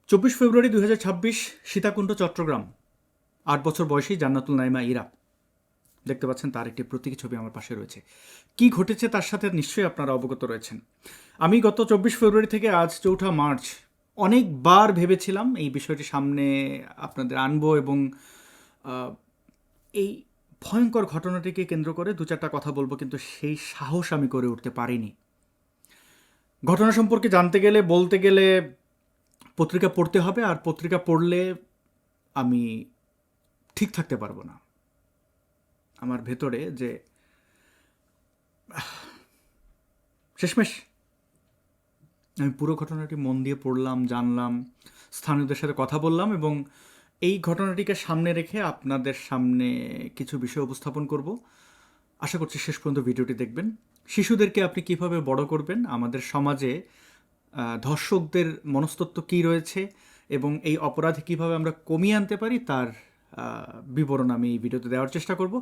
24 ফেব্রুয়ারি 2026, সীতাকুণ্ড, চট্টগ্রাম। 8 বছর বয়সী জান্নাতুল নাইমা ইরা। দেখতে পাচ্ছেন তার একটি প্রতীকী ছবি আমার পাশে রয়েছে। কি ঘটেছে তার সাথে নিশ্চয়ই আপনারা অবগত রয়েছেন। আমি গত 24 ফেব্রুয়ারি থেকে আজ 4 মার্চ অনেকবার ভেবেছিলাম এই বিষয়টি সামনে আপনাদের আনবো এবং এই ভয়ঙ্কর ঘটনাটিকে কেন্দ্র করে দু চারটা কথা বলবো, কিন্তু সেই সাহস আমি করে উঠতে পারিনি। ঘটনা সম্পর্কে জানতে গেলে, বলতে গেলে পত্রিকা পড়তে হবে, আর পত্রিকা পড়লে আমি ঠিক থাকতে পারবো না। আমার ভেতরে যে শেষমেশ আমি পুরো ঘটনাটি মন দিয়ে পড়লাম, জানলাম, স্থানীয়দের সাথে কথা বললাম এবং এই ঘটনাটিকে সামনে রেখে আপনাদের সামনে কিছু বিষয় উপস্থাপন করব। আশা করছি শেষ পর্যন্ত ভিডিওটি দেখবেন। শিশুদেরকে আপনি কিভাবে বড় করবেন, আমাদের সমাজে ধর্ষকদের মনস্তত্ত্ব কী রয়েছে এবং এই অপরাধী কীভাবে আমরা কমিয়ে আনতে পারি তার বিবরণ আমি এই ভিডিওতে দেওয়ার চেষ্টা করব।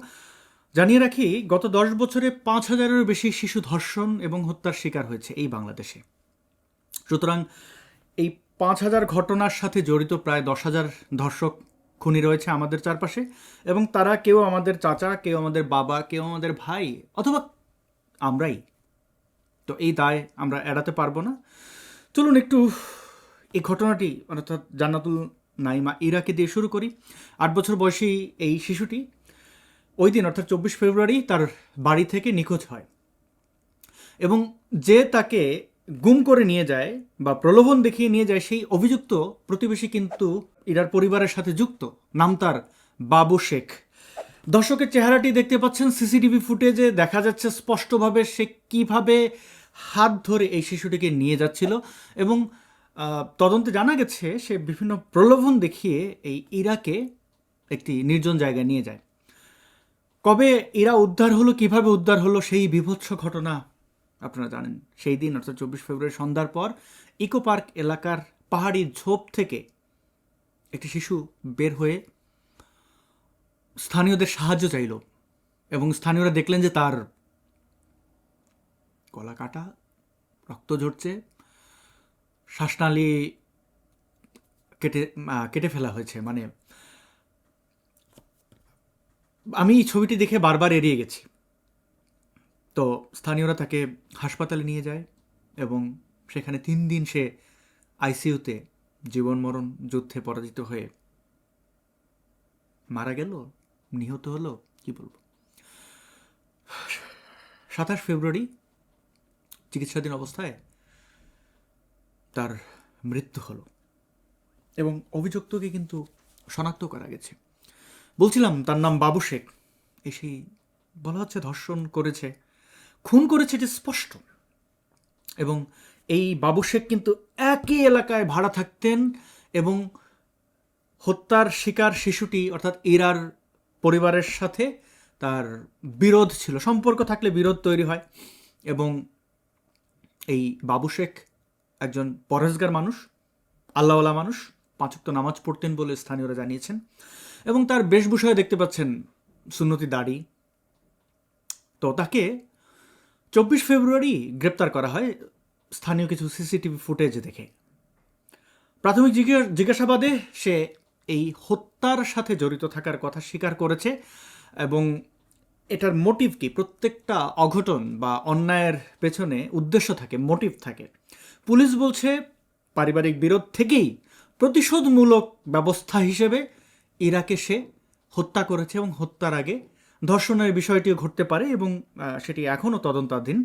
জানিয়ে রাখি, গত 10 বছরে 5,000-এরও বেশি শিশু ধর্ষণ এবং হত্যার শিকার হয়েছে এই বাংলাদেশে। সুতরাং এই 5,000 ঘটনার সাথে জড়িত প্রায় 10,000 ধর্ষক খুনি রয়েছে আমাদের চারপাশে, এবং তারা কেউ আমাদের চাচা, কেউ আমাদের বাবা, কেউ আমাদের ভাই, অথবা আমরাই। তো এই দায় আমরা এড়াতে পারবো না। চলুন একটু এই ঘটনাটি, অর্থাৎ জান্নাতুল নাইমা ইরাকে দিয়ে শুরু করি। 8 বছর বয়সী এই শিশুটি ওই দিন অর্থাৎ 24 ফেব্রুয়ারি তার বাড়ি থেকে নিখোঁজ হয় এবং যে তাকে গুম করে নিয়ে যায় বা প্রলোভন দেখিয়ে নিয়ে যায় সেই অভিযুক্ত প্রতিবেশী কিন্তু ইরার পরিবারের সাথে যুক্ত। নাম তার বাবু শেখ। দর্শকের চেহারাটি দেখতে পাচ্ছেন সিসিটিভি ফুটেজে, দেখা যাচ্ছে স্পষ্টভাবে সে কিভাবে হাত ধরে এই শিশুটিকে নিয়ে যাচ্ছিল এবং তদন্তে জানা গেছে সে বিভিন্ন প্রলোভন দেখিয়ে এই ইরাকে একটি নির্জন জায়গায় নিয়ে যায়। কবে ইরা উদ্ধার হলো, কিভাবে উদ্ধার হলো, সেই বীভৎস ঘটনা আপনারা জানেন। সেই দিন অর্থাৎ 24 ফেব্রুয়ারি সন্ধ্যার পর ইকো পার্ক এলাকার পাহাড়ি ঝোপ থেকে একটি শিশু বের হয়ে স্থানীয়দের সাহায্য চাইল এবং স্থানীয়রা দেখলেন যে তার গলা কাটা, রক্ত ঝরছে, শ্বাসনালী কেটে ফেলা হয়েছে। মানে আমি এই ছবিটি দেখে বারবার এড়িয়ে গেছি। তো স্থানীয়রা তাকে হাসপাতালে নিয়ে যায় এবং সেখানে 3 দিন সে আইসিইউতে জীবন মরণ যুদ্ধে পরাজিত হয়ে মারা গেল, নিহত হলো, কি বলবো। 27 ফেব্রুয়ারি চিকিৎসাধীন অবস্থায় তার মৃত্যু হলো এবং অভিযুক্তকে কিন্তু শনাক্ত করা গেছে। বলছিলাম তার নাম বাবু শেখ। এসেই বলা হচ্ছে ধর্ষণ করেছে, খুন করেছে, এটি স্পষ্ট। এবং এই বাবু শেখ কিন্তু একই এলাকায় ভাড়া থাকতেন এবং হত্যার শিকার শিশুটি অর্থাৎ ইরার পরিবারের সাথে তার বিরোধ ছিল। সম্পর্ক থাকলে বিরোধ তৈরি হয় এবং এই বাবু শেখ একজন পরহেজগার মানুষ, আল্লাহওয়ালা মানুষ, 5 ওয়াক্ত নামাজ পড়তেন বলে স্থানীয়রা জানিয়েছেন এবং তার বেশভূষায় দেখতে পাচ্ছেন সুন্নতি দাড়ি। তো তাকে 24 ফেব্রুয়ারি গ্রেপ্তার করা হয় স্থানীয় কিছু সিসিটিভি ফুটেজ দেখে। প্রাথমিক জিজ্ঞাসাবাদে সে এই হত্যার সাথে জড়িত থাকার কথা স্বীকার করেছে এবং এটার মোটিভ কি, প্রত্যেকটা অঘটন বা অন্যায়ের পেছনে উদ্দেশ্য থাকে, মোটিভ থাকে। পুলিশ বলছে পারিবারিক বিরোধ থেকেই প্রতিশোধমূলক ব্যবস্থা হিসেবে ইরাকে সে হত্যা করেছে এবং হত্যার আগে ধর্ষণের বিষয়টিও ঘটতে পারে এবং সেটি এখনও তদন্তাধীন।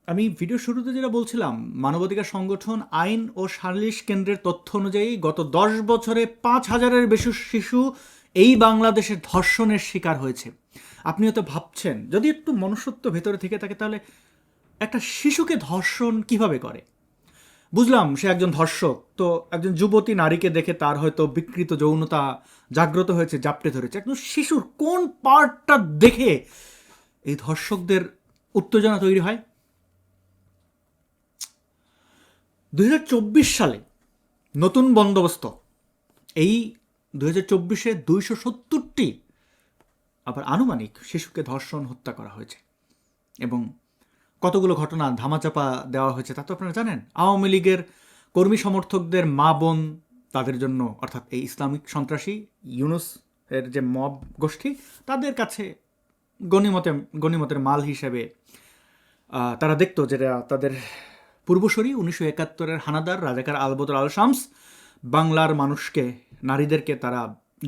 আমি ভিডিও শুরুতে যেটা বলছিলাম, মানবাধিকার সংগঠন আইন ও সালিশ কেন্দ্রের তথ্য অনুযায়ী গত 10 বছরে 5,000-এর বেশি শিশু এই বাংলাদেশের ধর্ষণের শিকার হয়েছে। আপনি হয়তো ভাবছেন, যদি একটু মনুষ্যত্ব ভেতরে থেকে থাকে তাহলে একটা শিশুকে ধর্ষণ কিভাবে করে। বুঝলাম সে একজন ধর্ষক, তো একজন যুবতী নারীকে দেখে তার হয়তো বিকৃত যৌনতা জাগ্রত হয়েছে, জাপটে ধরেছে। একজন শিশুর কোন পার্টটা দেখে এই ধর্ষকদের উত্তেজনা তৈরি হয়? 2024 সালে নতুন বন্দোবস্ত, এই 2024-এ 270টি আবার আনুমানিক শিশুকে ধর্ষণ হত্যা করা হয়েছে এবং কতগুলো ঘটনা ধামাচাপা দেওয়া হয়েছে তা তো আপনারা জানেন। আওয়ামী লীগের কর্মী সমর্থকদের মা বোন তাদের জন্য, অর্থাৎ এই ইসলামিক সন্ত্রাসী ইউনুস এর যে মব গোষ্ঠী, তাদের কাছে গনিমতের মাল হিসেবে তারা দেখতো, যেটা তাদের পূর্বসূরি 1971-এর হানাদার রাজাকার আলবদর আল শামস বাংলার মানুষকে, নারীদেরকে তারা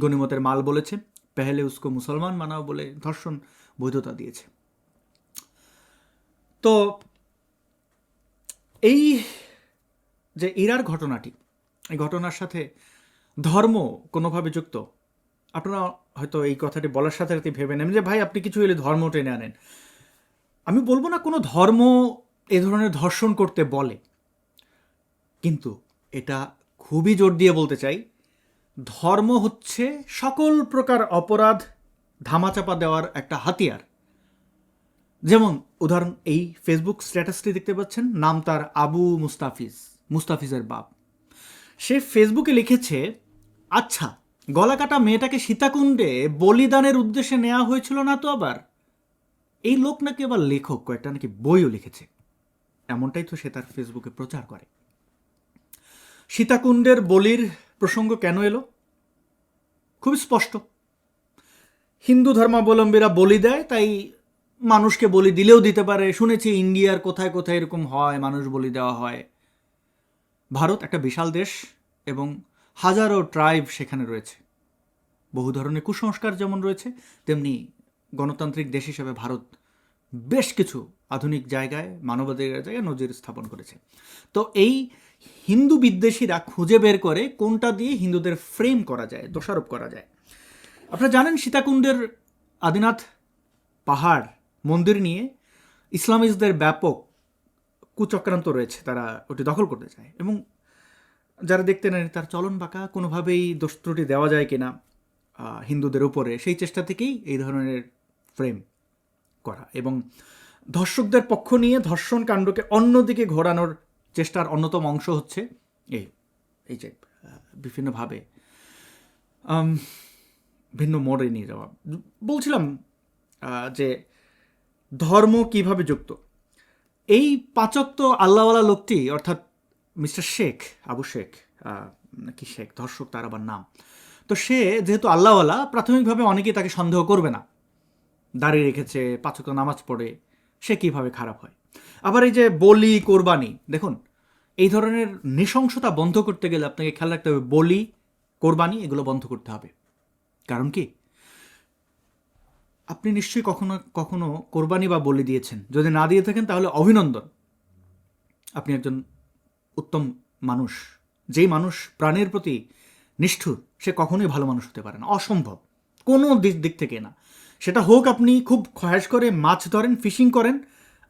গনিমতের মাল বলেছে, পেহলে উসকো মুসলমান মানাও বলে ধর্ষণ বৈধতা দিয়েছে। তো এই যে ইরার ঘটনাটি, এই ঘটনার সাথে ধর্ম কোনোভাবে যুক্ত, আপনারা হয়তো এই কথাটি বলার সাথে সাথে ভেবে নেন যে ভাই আপনি কিছু এলে ধর্ম টেনে আনেন। আমি বলবো না কোনো ধর্ম এ ধরনের ধর্ষণ করতে বলে, কিন্তু এটা খুবই জোর দিয়ে বলতে চাই, ধর্ম হচ্ছে সকল প্রকার অপরাধ ধামাচাপা দেওয়ার একটা হাতিয়ার। যেমন উদাহরণ, এই ফেসবুক স্ট্যাটাসটি দেখতে পাচ্ছেন, নাম তার আবু মুস্তাফিজের বাপ। সে ফেসবুকে লিখেছে, আচ্ছা গলা কাটা মেয়েটাকে সীতাকুণ্ডে বলিদানের উদ্দেশ্যে নেওয়া হয়েছিল না তো আবার? এই লোক নাকি আবার লেখক, কয়েকটা নাকি বইও লিখেছে, এমনটাই তো সে তার ফেসবুকে প্রচার করে। সীতাকুণ্ডের বলির প্রসঙ্গ কেন এলো? খুবই স্পষ্ট, হিন্দু ধর্মাবলম্বীরা বলি দেয়, তাই মানুষকে বলি দিলেও দিতে পারে। শুনেছি ইন্ডিয়ার কোথায় কোথায় এরকম হয়, মানুষ বলি দেওয়া হয়। ভারত একটা বিশাল দেশ এবং হাজারো ট্রাইব সেখানে রয়েছে। বহু ধরনের কুসংস্কার যেমন রয়েছে, তেমনি গণতান্ত্রিক দেশ হিসেবে ভারত বেশ কিছু আধুনিক জায়গায়, মানবাধিকার জায়গায় নজির স্থাপন করেছে। তো এই হিন্দু বিদ্বেষীরা খুঁজে বের করে কোনটা দিয়ে হিন্দুদের ফ্রেম করা যায়, দোষারোপ করা যায়। আপনারা জানেন সীতাকুণ্ডের আদিনাথ পাহাড় মন্দির নিয়ে ইসলামিস্টদের ব্যাপক কুচক্রান্ত রয়েছে, তারা ওটি দখল করতে চায় এবং যারা দেখতে নেন তার চলন বাঁকা, কোনোভাবেই দোষ ত্রুটি দেওয়া যায় কিনা হিন্দুদের উপরে, সেই চেষ্টা থেকেই এই ধরনের ফ্রেম করা এবং ধর্ষকদের পক্ষ নিয়ে ধর্ষণ কাণ্ডকে অন্যদিকে ঘোরানোর চেষ্টার অন্যতম অংশ হচ্ছে এই যে বিভিন্নভাবে ভিন্ন মোড়ে নিয়ে যাওয়া। বলছিলাম যে ধর্ম কিভাবে যুক্ত। এই পাঁচক্ত আল্লাহওয়ালা লোকটি, অর্থাৎ মিস্টার শেখ, আবু শেখ কি শেখ, ধর্ষক তার আবার নাম। তো সে যেহেতু আল্লাহওয়ালা, প্রাথমিকভাবে অনেকেই তাকে সন্দেহ করবে না, দাঁড়িয়ে রেখেছে, পাঁচক্ত নামাজ পড়ে, সে কিভাবে খারাপ হয়। আবার এই যে বলি কোরবানি, দেখুন এই ধরনের নৃশংসতা বন্ধ করতে গেলে আপনাকে খেয়াল রাখতে হবে, বলি কোরবানি এগুলো বন্ধ করতে হবে। কারণ কি, আপনি নিশ্চয়ই কখনো কখনো কোরবানি বা বলি দিয়েছেন, যদি না দিয়ে থাকেন তাহলে অভিনন্দন, আপনি একজন উত্তম মানুষ। যেই মানুষ প্রাণের প্রতি নিষ্ঠুর, সে কখনোই ভালো মানুষ হতে পারে না, অসম্ভব, কোনো দিক থেকে না। সেটা হোক আপনি খুব খয়াস করে মাছ ধরেন, ফিশিং করেন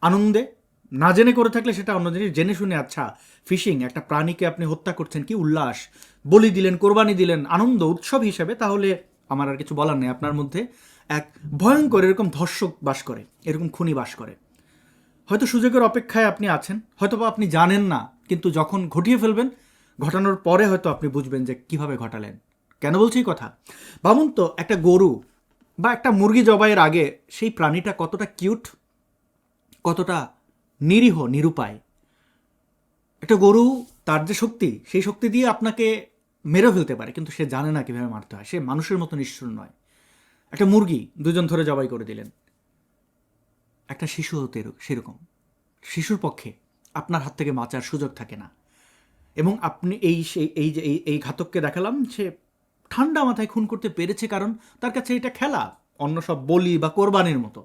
আনন্দে, না জেনে করে থাকলে সেটা অন্য জিনিস, জেনে শুনে আচ্ছা ফিশিং, একটা প্রাণীকে আপনি হত্যা করছেন, কি উল্লাস, বলি দিলেন, কোরবানি দিলেন আনন্দ উৎসব হিসেবে, তাহলে আমার আর কিছু বলার নেই। আপনার মধ্যে এক ভয়ঙ্কর এরকম ধর্ষক বাস করে, এরকম খুনি বাস করে। হয়তো সুযোগের অপেক্ষায় আপনি আছেন, হয়তো বা আপনি জানেন না, কিন্তু যখন ঘটিয়ে ফেলবেন, ঘটানোর পরে হয়তো আপনি বুঝবেন যে কিভাবে ঘটালেন। কেন বলছি এই কথা? ভাবুন তো, একটা গরু বা একটা মুরগি জবাইয়ের আগে সেই প্রাণীটা কতটা কিউট, কতটা নিরীহ, নিরুপায়। একটা গরু, তার যে শক্তি, সেই শক্তি দিয়ে আপনাকে মেরে ফেলতে পারে, কিন্তু সে জানে না কীভাবে মারতে হয়, সে মানুষের মতো নিষ্ঠুর নয়। একটা মুরগি দুজন ধরে জবাই করে দিলেন, একটা শিশু হতে সেরকম, শিশুর পক্ষে আপনার হাত থেকে বাঁচার সুযোগ থাকে না। এবং আপনি এই ঘাতককে দেখালাম, সে ঠান্ডা মাথায় খুন করতে পেরেছে, কারণ তার কাছে এটা খেলা, অন্য সব বলি বা কোরবানির মতো।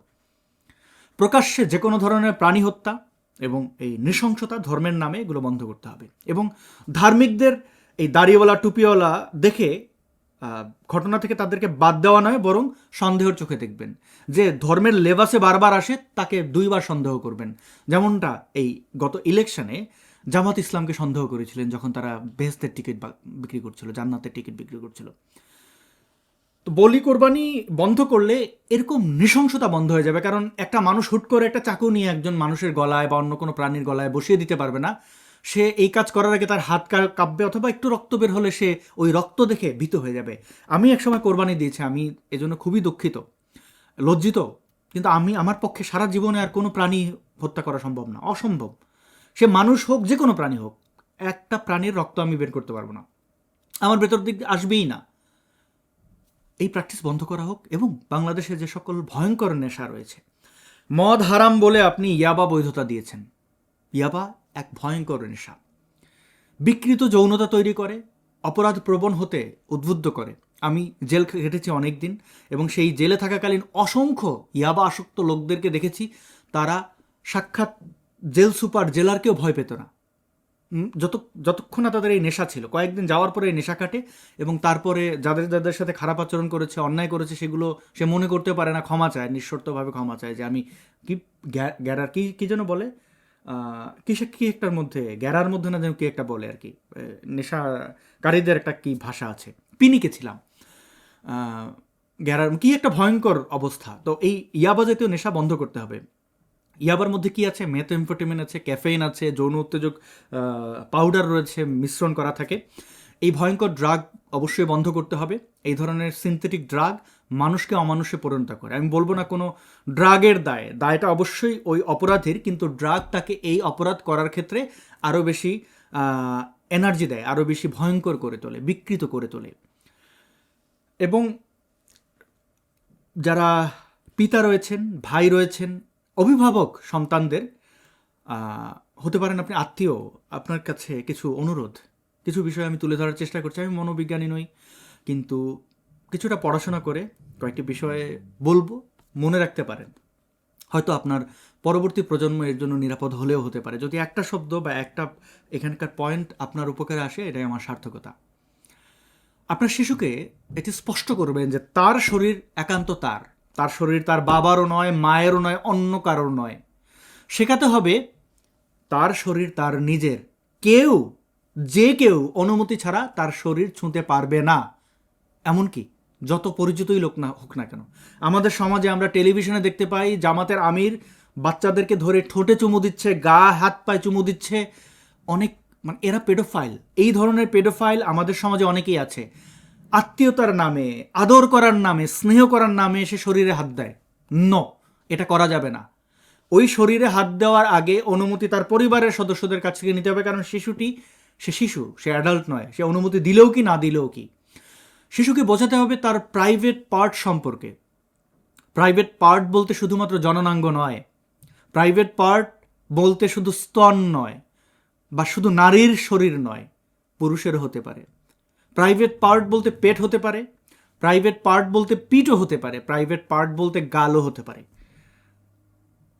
প্রকাশ্যে যে কোনো ধরনের প্রাণী হত্যা এবং এই নৃশংসতা ধর্মের নামে এগুলো বন্ধ করতে হবে। এবং ধার্মিকদের এই দাড়িওয়ালা টুপিওয়ালা দেখে ঘটনা থেকে তাদেরকে বাদ দেওয়া নয়, বরং সন্দেহের চোখে দেখবেন। যে ধর্মের লেবাসে বারবার আসে তাকে দুইবার সন্দেহ করবেন, যেমনটা এই গত ইলেকশনে জামাত ইসলামকে সন্দেহ করেছিলেন যখন তারা বেহেশতের টিকিট বিক্রি করছিল, জান্নাতের টিকিট বিক্রি করছিল। তো বলি কোরবানি বন্ধ করলে এরকম নৃশংসতা বন্ধ হয়ে যাবে, কারণ একটা মানুষ হুট করে একটা চাকু নিয়ে একজন মানুষের গলায় বা অন্য কোনো প্রাণীর গলায় বসিয়ে দিতে পারবে না। সে এই কাজ করার আগে তার হাত কাঁপবে, অথবা একটু রক্ত বের হলে সে ওই রক্ত দেখে ভীত হয়ে যাবে। আমি একসময় কোরবানি দিয়েছি, আমি এজন্য খুবই দুঃখিত, লজ্জিত, কিন্তু আমার পক্ষে সারা জীবনে আর কোনো প্রাণী হত্যা করা সম্ভব না, অসম্ভব। সে মানুষ হোক, যে কোনো প্রাণী হোক, একটা প্রাণীর রক্ত আমি বের করতে পারবো না, আমার ভেতর দিক আসবেই না। এই প্র্যাকটিস বন্ধ করা হোক। এবং বাংলাদেশে যে সকল ভয়ঙ্কর নেশা রয়েছে, মদ হারাম বলে আপনি ইয়াবা বৈধতা দিয়েছেন। ইয়াবা এক ভয়ঙ্কর নেশা, বিকৃত যৌনতা তৈরি করে, অপরাধ প্রবণ হতে উদ্বুদ্ধ করে। আমি জেল খেটেছি অনেক দিন, এবং সেই জেলে থাকাকালীন অসংখ্য ইয়াবা আসক্ত লোকদেরকে দেখেছি, তারা সাক্ষাৎ জেল সুপার জেলারকেও ভয় পেত না। যতক্ষণ না তাদের এই নেশা ছিল। কয়েকদিন যাওয়ার পরে এই নেশা কাটে, এবং তারপরে যাদের যাদের সাথে খারাপ আচরণ করেছে, অন্যায় করেছে, সেগুলো সে মনে করতে পারে না, ক্ষমা চায়, নিঃশর্তভাবে ক্ষমা চায় যে আমি কি গ্যারার কি যেন বলে, কি একটার মধ্যে, গ্যারার মধ্যে না যেন কি একটা বলে আর কি, নেশাকারীদের একটা কি ভাষা আছে, পিনিকে ছিলাম, গ্যারার কি একটা ভয়ঙ্কর অবস্থা। তো এই ইয়াবা জাতীয় নেশা বন্ধ করতে হবে। ইয়াবার মধ্যে কি আছে? মেথএমফেটামিন আছে, ক্যাফেইন আছে, যৌন উত্তেজক পাউডার রয়েছে, মিশ্রণ করা থাকে। এই ভয়ঙ্কর ড্রাগ অবশ্যই বন্ধ করতে হবে। এই ধরনের সিনথেটিক ড্রাগ মানুষকে অমানুষে পরিণত করে। আমি বলবো না কোনো ড্রাগের দায়টা অবশ্যই ওই অপরাধীর, কিন্তু ড্রাগ তাকে এই অপরাধ করার ক্ষেত্রে আরও বেশি এনার্জি দেয়, আরও বেশি ভয়ঙ্কর করে তোলে, বিকৃত করে তোলে। এবং যারা পিতা রয়েছেন, ভাই রয়েছেন, অভিভাবক সন্তানদের, হতে পারেন আপনি আত্মীয়, আপনার কাছে কিছু অনুরোধ, কিছু বিষয় আমি তুলে ধরার চেষ্টা করছি। আমি মনোবিজ্ঞানী নই, কিন্তু কিছুটা পড়াশোনা করে কয়েকটি বিষয়ে বলবো, মনে রাখতে পারেন। হয়তো আপনার পরবর্তী প্রজন্ম এর জন্য নিরাপদ হলেও হতে পারে। যদি একটা শব্দ বা একটা এখানকার পয়েন্ট আপনার উপকারে আসে, এটাই আমার সার্থকতা। আপনার শিশুকে এটি স্পষ্ট করবেন যে তার শরীর একান্ত তার শরীর তার বাবারও নয়, মায়েরও নয়, অন্য কারোর নয়। শেখাতে হবে তার শরীর তার নিজের, কেউ অনুমতি ছাড়া তার শরীর ছুঁতে পারবে না। এমনকি যত পরিচিতই লোক না হোক না কেন, আমাদের সমাজে আমরা টেলিভিশনে দেখতে পাই জামাতের আমির বাচ্চাদেরকে ধরে ঠোঁটে চুমু দিচ্ছে, গা হাত পায়ে চুমু দিচ্ছে। অনেক, মানে এরা পেডোফাইল। এই ধরনের পেডোফাইল আমাদের সমাজে অনেকেই আছে। আত্মীয়তার নামে, আদর করার নামে, স্নেহ করার নামে সে শরীরে হাত দেয়। এটা করা যাবে না। ওই শরীরে হাত দেওয়ার আগে অনুমতি তার পরিবারের সদস্যদের কাছ থেকে নিতে হবে, কারণ শিশু, সে অ্যাডাল্ট নয়। সে অনুমতি দিলেও কি না দিলেও কি, শিশুকে বোঝাতে হবে তার প্রাইভেট পার্ট সম্পর্কে। প্রাইভেট পার্ট বলতে শুধুমাত্র জননাঙ্গ নয়, প্রাইভেট পার্ট বলতে শুধু স্তন নয়, বা শুধু নারীর শরীর নয়, পুরুষেরও হতে পারে। প্রাইভেট পার্ট বলতে পেট হতে পারে, প্রাইভেট পার্ট বলতে পিঠও হতে পারে, প্রাইভেট পার্ট বলতে গালও হতে পারে।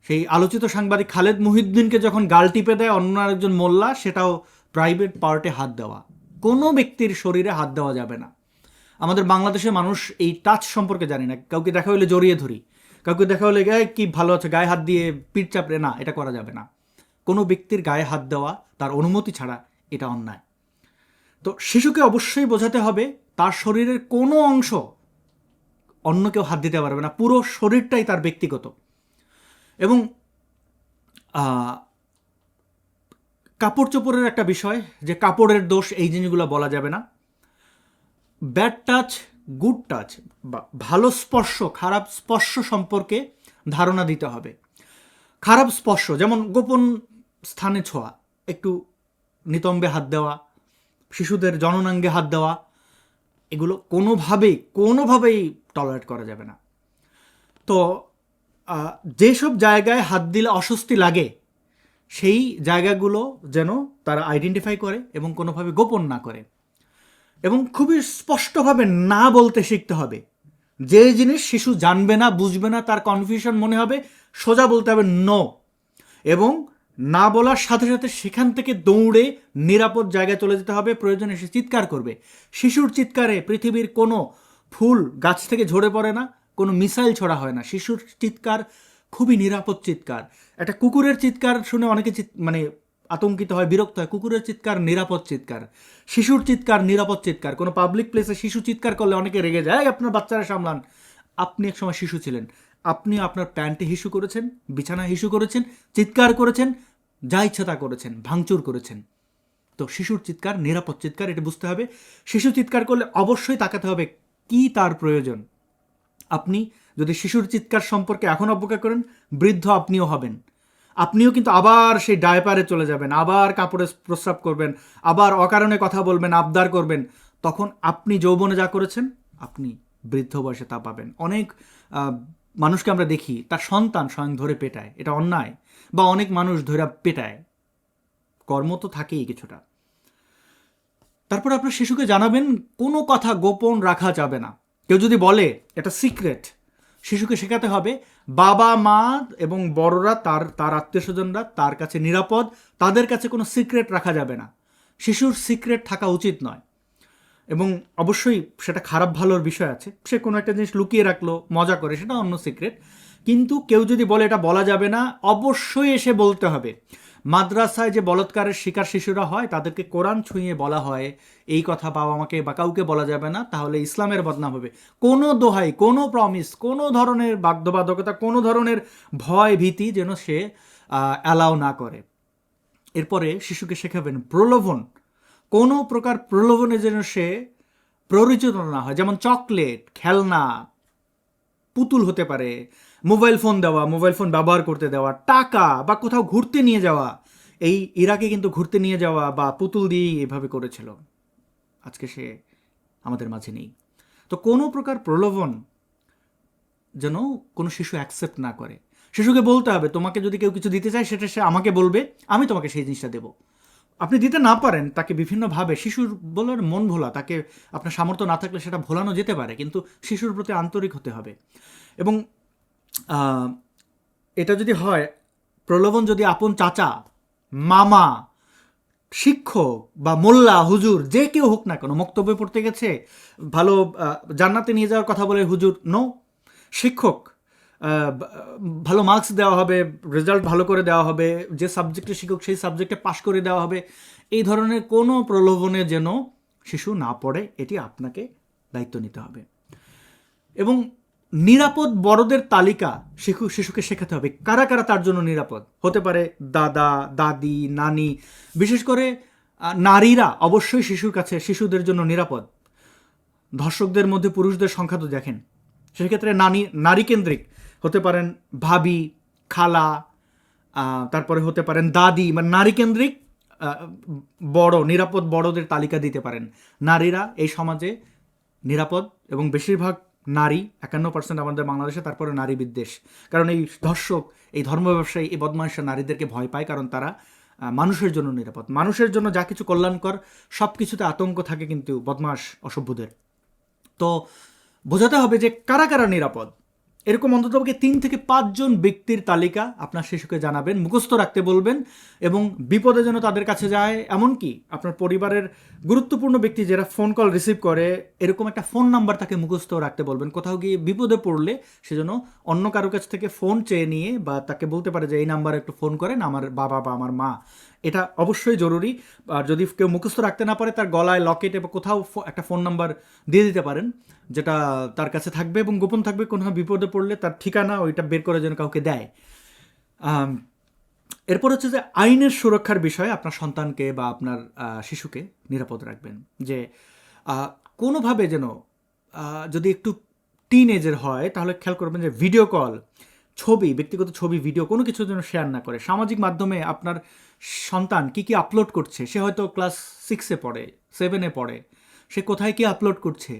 সেই আলোচিত সাংবাদিক খালেদ মুহিউদ্দিনকে যখন গাল টিপে দেয় অন্য আরেকজন মোল্লা, সেটাও প্রাইভেট পার্টে হাত দেওয়া। কোনো ব্যক্তির শরীরে হাত দেওয়া যাবে না। আমাদের বাংলাদেশের মানুষ এই টাচ সম্পর্কে জানি না। কাউকে দেখা হলে জড়িয়ে ধরি, কাউকে দেখা হলে গায়ে কি ভালো আছে, গায়ে হাত দিয়ে পিঠ চাপড়ে, না, এটা করা যাবে না। কোনো ব্যক্তির গায়ে হাত দেওয়া তার অনুমতি ছাড়া, এটা অন্যায়। তো শিশুকে অবশ্যই বোঝাতে হবে তার শরীরের কোনো অংশ অন্য কেউ হাত দিতে পারবে না, পুরো শরীরটাই তার ব্যক্তিগত। এবং কাপড় চোপড়ের একটা বিষয়, যে কাপড়ের দোষ, এই জিনিসগুলো বলা যাবে না। ব্যাড টাচ, গুড টাচ, বা ভালো স্পর্শ, খারাপ স্পর্শ সম্পর্কে ধারণা দিতে হবে। খারাপ স্পর্শ যেমন গোপন স্থানে ছোঁয়া, একটু নিতম্বে হাত দেওয়া, শিশুদের জননাঙ্গে হাত দেওয়া, এগুলো কোনোভাবেই টলারেট করা যাবে না। তো যেসব জায়গায় হাত দিলে অস্বস্তি লাগে, সেই জায়গাগুলো যেন তারা আইডেন্টিফাই করে এবং কোনোভাবে গোপন না করে। এবং খুবই স্পষ্টভাবে না বলতে শিখতে হবে। যে জিনিস শিশু জানবে না, বুঝবে না, তার কনফিউশন মনে হবে, সোজা বলতে হবে নো। এবং না বলার সাথে সাথে সেখান থেকে দৌড়ে নিরাপদ জায়গায় চলে যেতে হবে। প্রয়োজনে সে চিৎকার করবে। শিশুর চিৎকারে পৃথিবীর কোনো ফুল গাছ থেকে ঝরে পড়ে না, কোনো মিসাইল ছোড়া হয় না। শিশুর চিৎকার খুবই নিরাপদ চিৎকার। একটা কুকুরের চিৎকার শুনে অনেকে আতঙ্কিত হয়, বিরক্ত হয়। কুকুরের চিৎকার নিরাপদ চিৎকার, শিশুর চিৎকার নিরাপদ চিৎকার। কোনো পাবলিক প্লেসে শিশু চিৎকার করলে অনেকে রেগে যায়, আপনার বাচ্চারা সামলান। আপনি এক সময় শিশু ছিলেন, আপনি আপনার প্যান্টে হিসু করেছেন, বিছানায় হিসু করেছেন, চিৎকার করেছেন, যা ইচ্ছা তা করেছেন, ভাঙচুর করেছেন। তো শিশুর চিৎকার নিরাপদ চিৎকার, এটা বুঝতে হবে। শিশু চিৎকার করলে অবশ্যই তাকাতে হবে কি তার প্রয়োজন। আপনি যদি শিশুর চিৎকার সম্পর্কে এখন অবজ্ঞা করেন, বৃদ্ধ আপনিও হবেন। আপনিও কিন্তু আবার সেই ডায়পারে চলে যাবেন, আবার কাপড়ে প্রস্রাব করবেন, আবার অকারণে কথা বলবেন, আবদার করবেন। তখন আপনি যৌবনে যা করেছেন আপনি বৃদ্ধ বয়সে তা পাবেন। অনেক মানুষকে আমরা দেখি তার সন্তান স্বয়ং ধরে পেটায়, এটা অন্যায়। বা অনেক মানুষ ধরে পেটায়, কর্ম তো থাকেই কিছুটা। তারপর আপনার শিশুকে জানাবেন কোনো কথা গোপন রাখা যাবে না। কেউ যদি বলে এটা সিক্রেট, শিশুকে শেখাতে হবে বাবা মা এবং বড়রা তার তার আত্মীয় স্বজনরা তার কাছে নিরাপদ, তাদের কাছে কোনো সিক্রেট রাখা যাবে না। শিশুর সিক্রেট থাকা উচিত নয়। এবং অবশ্যই সেটা খারাপ ভালোর বিষয় আছে, সে কোনো একটা জিনিস লুকিয়ে রাখলো মজা করে, সেটা অন্য সিক্রেট। কিন্তু কেউ যদি বলে এটা বলা যাবে না, অবশ্যই এসে বলতে হবে। মাদ্রাসায় যে বলৎকারের শিকার শিশুরা হয় তাদেরকে কোরআন ছুঁয়ে বলা হয় এই কথা বাবা মাকে বা কাউকে বলা যাবে না, তাহলে ইসলামের বদনাম হবে। কোনো দোহাই, কোনো প্রমিস, কোনো ধরনের বাধ্যবাধকতা, কোনো ধরনের ভয় ভীতি যেন সে অ্যালাউ না করে। এরপরে শিশুকে শেখাবেন প্রলোভন, কোনো প্রকার প্রলোভনে যেন সে প্ররোচিত না হয়। যেমন চকলেট, খেলনা, পুতুল হতে পারে, মোবাইল ফোন দেওয়া, মোবাইল ফোন ব্যবহার করতে দেওয়া, টাকা বা কোথাও ঘুরতে নিয়ে যাওয়া। এই ইরাকে কিন্তু ঘুরতে নিয়ে যাওয়া বা পুতুল দিয়েই এভাবে করেছিল, আজকে সে আমাদের মাঝে নেই। তো কোনো প্রকার প্রলোভন যেন কোনো শিশু অ্যাকসেপ্ট না করে। শিশুকে বলতে হবে তোমাকে যদি কেউ কিছু দিতে চায় সেটা সে আমাকে বলবে, আমি তোমাকে সেই জিনিসটা দেবো। আপনি দিতে না পারেন তাকে বিভিন্নভাবে, শিশুর বলার মন ভোলা, তাকে আপনার সামর্থ্য না থাকলে সেটা ভোলানো যেতে পারে, কিন্তু শিশুর প্রতি আন্তরিক হতে হবে। এবং এটা যদি হয়, প্রলোভন যদি আপন চাচা, মামা, শিক্ষক বা মোল্লা হুজুর যে কেউ হোক না কেন, বক্তব্য পড়তে গেছে ভালো জান্নাতে নিয়ে যাওয়ার কথা বলে হুজুর নো, শিক্ষক ভালো মার্কস দেওয়া হবে, রেজাল্ট ভালো করে দেওয়া হবে, যে সাবজেক্টে শিক্ষক সেই সাবজেক্টে পাশ করে দেওয়া হবে, এই ধরনের কোনো প্রলোভনে যেন শিশু না পড়ে, এটি আপনাকে দায়িত্ব নিতে হবে। এবং নিরাপদ বড়দের তালিকা শিশুকে শেখাতে হবে, কারা কারা তার জন্য নিরাপদ হতে পারে। দাদা, দাদি, নানি, বিশেষ করে নারীরা অবশ্যই শিশুর কাছে, শিশুদের জন্য নিরাপদ। ধর্ষকদের মধ্যে পুরুষদের সংখ্যা তো দেখেন, সেক্ষেত্রে নারী কেন্দ্রিক হতে পারেন ভাবি, খালা, তারপরে হতে পারেন দাদি, মানে নারী কেন্দ্রিক বড়, নিরাপদ বড়দের তালিকা দিতে পারেন। নারীরা এই সমাজে নিরাপদ, এবং বেশিরভাগ নারী, 51% আমাদের বাংলাদেশে, তারপরে নারী বিদ্বেষ। কারণ এই ধর্ষক, এই ধর্ম ব্যবসায়ী, এই বদমাইশরা নারীদেরকে ভয় পায়, কারণ তারা মানুষের জন্য নিরাপদ। মানুষের জন্য যা কিছু কল্যাণকর সব কিছুতে আতঙ্ক থাকে কিন্তু বদমাশ অসভ্যদের। তো বোঝাতে হবে যে কারা কারা নিরাপদ। এরকম অন্ততপক্ষে 3 থেকে 5 জন ব্যক্তির তালিকা আপনার শিশুকে জানাবেন, মুখস্থ রাখতে বলবেন, এবং বিপদে যেন তাদের কাছে যায়। এমনকি আপনার পরিবারের গুরুত্বপূর্ণ ব্যক্তি যারা ফোন কল রিসিভ করে, এরকম একটা ফোন নাম্বার তাকে মুখস্থ রাখতে বলবেন। কোথাও গিয়ে বিপদে পড়লে সেজন্য অন্য কারো কাছ থেকে ফোন চেয়ে নিয়ে, বা তাকে বলতে পারে যে এই নাম্বারে একটু ফোন করেন, আমার বাবা বা আমার মা। এটা অবশ্যই জরুরি। আর যদি কেউ মুখস্থ রাখতে না পারে, তার গলায়, লকেটে বা কোথাও একটা ফোন নাম্বার দিয়ে দিতে পারেন, যেটা তার কাছে থাকবে এবং গোপন থাকবে। কোনো বিপদে পড়লে তার ঠিকানা ওইটা বের করে যেন কাউকে দেয়। এরপর হচ্ছে যে আইনের সুরক্ষার বিষয়ে আপনার সন্তানকে বা আপনার শিশুকে নিরাপদ রাখবেন। যে কোনোভাবে যেন, যদি একটু টিন এজের হয় তাহলে খেয়াল করবেন যে ভিডিও কল, ছবি, ব্যক্তিগত ছবি, ভিডিও কোনো কিছু যেন শেয়ার না করে। সামাজিক মাধ্যমে আপনার সন্তান কি কি আপলোড করছে, সে হয়তো ক্লাস 6-এ পড়ে, 7-এ পড়ে, সে কোথায় কি আপলোড করছে,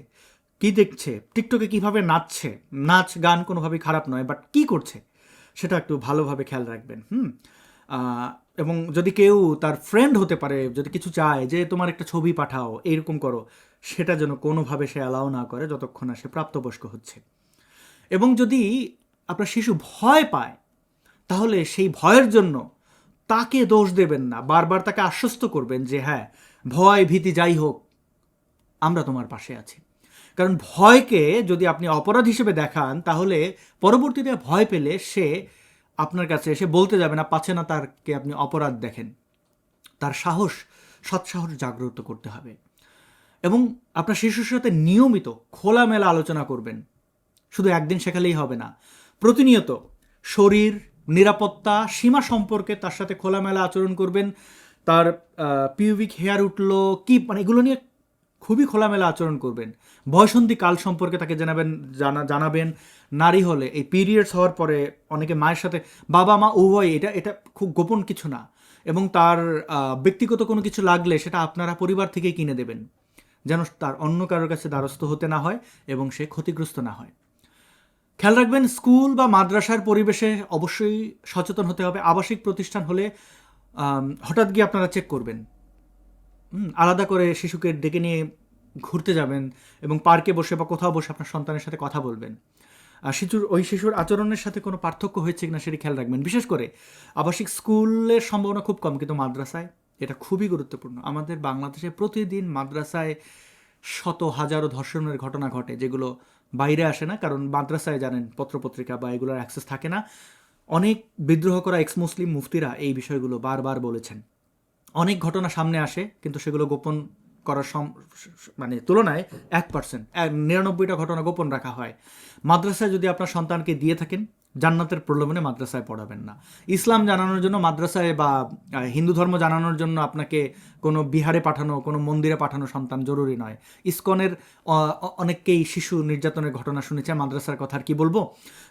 কি দেখছে, টিকটকে কিভাবে নাচছে, নাচ গান কোনোভাবেই খারাপ নয়, বাট কি করছে সেটা একটু ভালোভাবে খেয়াল রাখবেন। এবং যদি কেউ তার ফ্রেন্ড হতে পারে, যদি কিছু চায় যে তোমার একটা ছবি পাঠাও, এইরকম করো, সেটা যেন কোনোভাবে সে অ্যালাউ না করে যতক্ষণ না সে প্রাপ্তবয়স্ক হচ্ছে। এবং যদি আপনার শিশু ভয় পায়, তাহলে সেই ভয়ের জন্য তাকে দোষ দেবেন না, বারবার তাকে আশ্বস্ত করবেন যে হ্যাঁ, ভয় ভীতি যাই হোক আমরা তোমার পাশে আছি। কারণ ভয়কে যদি আপনি অপরাধ হিসেবে দেখান, তাহলে পরবর্তীতে ভয় পেলে সে আপনার কাছে এসে বলতে যাবে না, পাচ্ছে না তারকে আপনি অপরাধ দেখেন। তার সাহস, সৎসাহস জাগ্রত করতে হবে। এবং আপনার শিশুর সাথে নিয়মিত খোলামেলা আলোচনা করবেন। শুধু একদিন শেখালেই হবে না, প্রতিনিয়ত শরীর, নিরাপত্তা, সীমা সম্পর্কে তার সাথে খোলামেলা আচরণ করবেন। তার পিউবিক হেয়ার উঠলো কি, মানে এগুলো নিয়ে খুবই খোলামেলা আচরণ করবেন। বয়সন্ধি কাল সম্পর্কে তাকে জানাবেন। নারী হলে এই পিরিয়ডস হওয়ার পরে অনেকে মায়ের সাথে, বাবা মা উভয়, এটা এটা খুব গোপন কিছু না। এবং তার ব্যক্তিগত কোনো কিছু লাগলে সেটা আপনারা পরিবার থেকেই কিনে দেবেন, যেন তার অন্য কারোর কাছে দ্বারস্থ হতে না হয় এবং সে ক্ষতিগ্রস্ত না হয়। খেয়াল রাখবেন, স্কুল বা মাদ্রাসার পরিবেশে অবশ্যই সচেতন হতে হবে। আবাসিক প্রতিষ্ঠান হলে হঠাৎ গিয়ে আপনারা চেক করবেন। আলাদা করে শিশুকে ডেকে নিয়ে ঘুরতে যাবেন এবং পার্কে বসে বা কোথাও বসে আপনার সন্তানের সাথে কথা বলবেন। আর শিশুর আচরণের সাথে কোনো পার্থক্য হয়েছে কিনা সেটি খেয়াল রাখবেন। বিশেষ করে আবাসিক স্কুলের সম্ভাবনা খুব কম, কিন্তু মাদ্রাসায় এটা খুবই গুরুত্বপূর্ণ। আমাদের বাংলাদেশে প্রতিদিন মাদ্রাসায় শত হাজারো ধর্ষণের ঘটনা ঘটে, যেগুলো বাইরে আসে না, কারণ মাদ্রাসায় জানেন পত্রপত্রিকা বা এগুলোর অ্যাক্সেস থাকে না। অনেক বিদ্রোহ করা এক্স মুসলিম মুফতিরা এই বিষয়গুলো বারবার বলেছেন। অনেক ঘটনা সামনে আসে, কিন্তু সেগুলো গোপন করার মানে তুলনায় 1%, 99টা ঘটনা গোপন রাখা হয়। মাদ্রাসায় যদি আপনার সন্তানকে দিয়ে থাকেন, জান্নাতের প্রলোভনে মাদ্রাসায় পড়াবেন না। ইসলাম জানানোর জন্য মাদ্রাসায় বা হিন্দু ধর্ম জানানোর জন্য আপনাকে কোনো বিহারে পাঠানো, কোনো মন্দিরে পাঠানো সন্তান জরুরি নয়। ইসকনের অনেককেই শিশু নির্যাতনের ঘটনা শুনেছে, মাদ্রাসার কথা আর কি বলবো।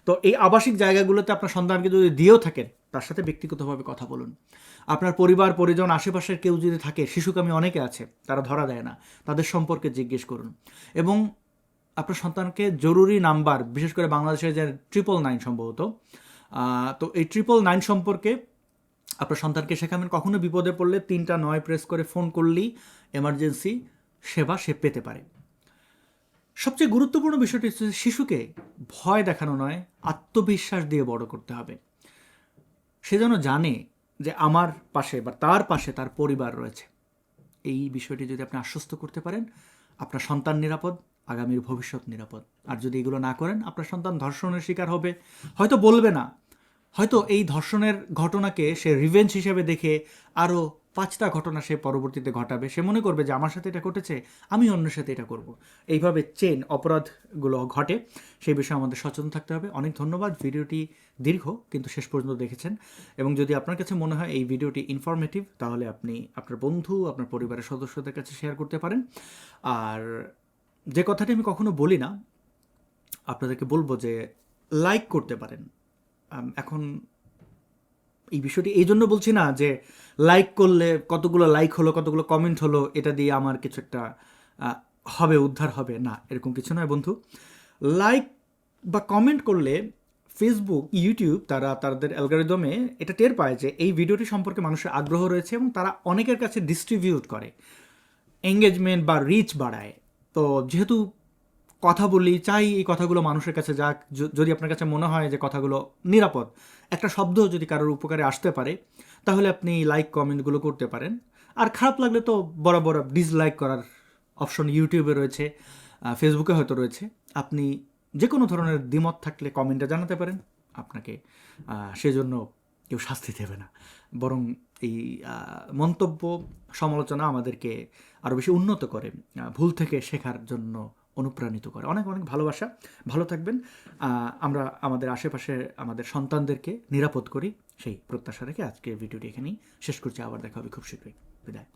তো এই আবাসিক জায়গাগুলোতে আপনার সন্তানকে যদি দিয়েও থাকেন, তার সাথে ব্যক্তিগতভাবে কথা বলুন। আপনার পরিবার পরিজন আশেপাশের কেউ যদি থাকে, শিশুকামী অনেকে আছে, তারা ধরা দেয় না, তাদের সম্পর্কে জিজ্ঞেস করুন। এবং আপনার সন্তানকে জরুরি নাম্বার, বিশেষ করে বাংলাদেশের যে 999 সম্ভবত, তো এই 999 সম্পর্কে আপনার সন্তানকে শেখাবেন। কখনো বিপদে পড়লে 3টা 9 প্রেস করে ফোন করলেই এমার্জেন্সি সেবা সে পেতে পারে। সবচেয়ে গুরুত্বপূর্ণ বিষয়টি হচ্ছে শিশুকে ভয় দেখানো নয়, আত্মবিশ্বাস দিয়ে বড় করতে হবে। সে যেন জানে যে আমার পাশে বা তার পাশে তার পরিবার রয়েছে। এই বিষয়টি যদি আপনি আশ্বস্ত করতে পারেন, আপনার সন্তান নিরাপদ, আগামীর ভবিষ্যৎ নিরাপদ। আর যদি এগুলো না করেন, আপনার সন্তান ধর্ষণের শিকার হবে, হয়তো বলবে না, হয়তো এই ধর্ষণের ঘটনাকে সে রিভেঞ্জ হিসেবে দেখে আরও 5টা ঘটনা সে পরবর্তীতে ঘটাবে। সে মনে করবে যে আমার সাথে এটা ঘটেছে, আমি অন্যের সাথে এটা করব। এইভাবে চেন অপরাধগুলো ঘটে। সেই বিষয়ে আমাদের সচেতন থাকতে হবে। অনেক ধন্যবাদ। ভিডিওটি দীর্ঘ, কিন্তু শেষ পর্যন্ত দেখেছেন। এবং যদি আপনার কাছে মনে হয় এই ভিডিওটি ইনফরমেটিভ, তাহলে আপনি আপনার বন্ধু, আপনার পরিবারের সদস্যদের কাছে শেয়ার করতে পারেন। আর যে কথাটি আমি কখনো বলি না, আপনাদেরকে বলবো যে লাইক করতে পারেন। এখন এই বিষয়টি এই জন্য বলছি না যে লাইক করলে কতগুলো লাইক হলো, কতগুলো কমেন্ট হলো, এটা দিয়ে আমার কিছু একটা হবে, উদ্ধার হবে, না, এরকম কিছু নয় বন্ধু। লাইক বা কমেন্ট করলে ফেসবুক, ইউটিউব তারা তাদের অ্যালগরিদমে এটা টের পায় যে এই ভিডিওটি সম্পর্কে মানুষের আগ্রহ রয়েছে, এবং তারা অনেকের কাছে ডিস্ট্রিবিউট করে, এঙ্গেজমেন্ট বা রিচ বাড়ায়। তো যেহেতু কথা বলি, চাই এই কথাগুলো মানুষের কাছে যাক। যদি আপনার কাছে মনে হয় যে কথাগুলো নিরাপদ, একটা শব্দ যদি কারোর উপকারে আসতে পারে, তাহলে আপনি লাইক কমেন্টগুলো করতে পারেন। আর খারাপ লাগলে তো বরাবর ডিসলাইক করার অপশন ইউটিউবে রয়েছে, ফেসবুকে হয়তো রয়েছে। আপনি যে কোনো ধরনের দ্বিমত থাকলে কমেন্টে জানাতে পারেন। আপনাকে সেজন্য কেউ শাস্তি দেবে না, বরং এই মন্তব্য, সমালোচনা আমাদেরকে আরও বেশি উন্নত করে, ভুল থেকে শেখার জন্য অনুপ্রাণিত করে। অনেক অনেক ভালোবাসা। ভালো থাকবেন। আমরা আমাদের আশেপাশে আমাদের সন্তানদেরকে নিরাপদ করি, সেই প্রত্যাশা রেখে আজকে ভিডিওটি এখানেই শেষ করছি। আবার দেখা হবে খুব শীঘ্রই। বিদায়।